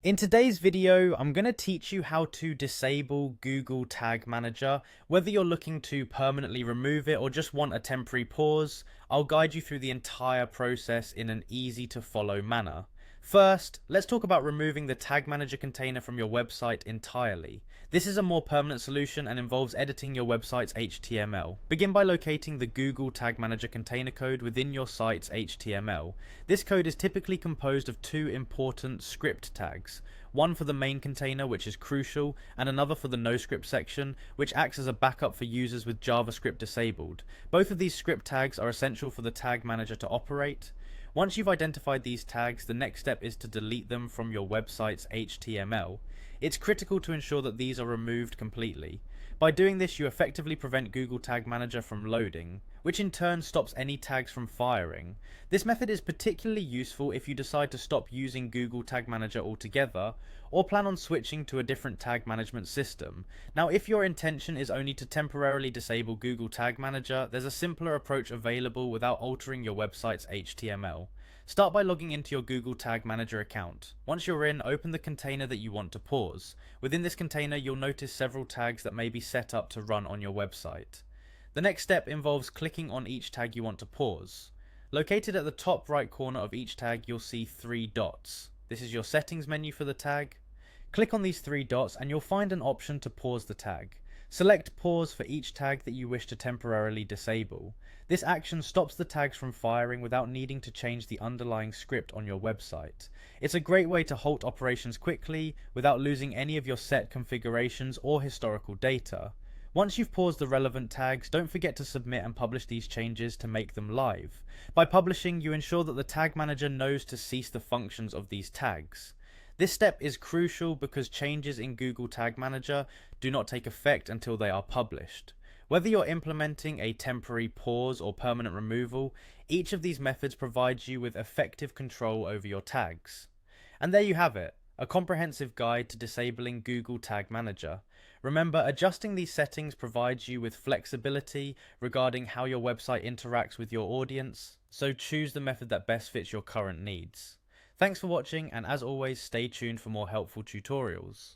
In today's video, I'm going to teach you how to disable Google Tag Manager. Whether you're looking to permanently remove it or just want a temporary pause, I'll guide you through the entire process in an easy to follow manner. First, let's talk about removing the Tag Manager container from your website entirely. This is a more permanent solution and involves editing your website's HTML. Begin by locating the Google Tag Manager container code within your site's HTML. This code is typically composed of two important script tags. One for the main container, which is crucial, and another for the no-script section, which acts as a backup for users with JavaScript disabled. Both of these script tags are essential for the Tag Manager to operate. Once you've identified these tags, the next step is to delete them from your website's HTML. It's critical to ensure that these are removed completely. By doing this, you effectively prevent Google Tag Manager from loading, which in turn stops any tags from firing. This method is particularly useful if you decide to stop using Google Tag Manager altogether, or plan on switching to a different tag management system. Now, if your intention is only to temporarily disable Google Tag Manager, there's a simpler approach available without altering your website's HTML. Start by logging into your Google Tag Manager account. Once you're in, open the container that you want to pause. Within this container, you'll notice several tags that may be set up to run on your website. The next step involves clicking on each tag you want to pause. Located at the top right corner of each tag, you'll see three dots. This is your settings menu for the tag. Click on these three dots and you'll find an option to pause the tag. Select pause for each tag that you wish to temporarily disable. This action stops the tags from firing without needing to change the underlying script on your website. It's a great way to halt operations quickly without losing any of your set configurations or historical data. Once you've paused the relevant tags, don't forget to submit and publish these changes to make them live. By publishing, you ensure that the Tag Manager knows to cease the functions of these tags. This step is crucial because changes in Google Tag Manager do not take effect until they are published. Whether you're implementing a temporary pause or permanent removal, each of these methods provides you with effective control over your tags. And there you have it, a comprehensive guide to disabling Google Tag Manager. Remember, adjusting these settings provides you with flexibility regarding how your website interacts with your audience, so choose the method that best fits your current needs. Thanks for watching, and as always, stay tuned for more helpful tutorials.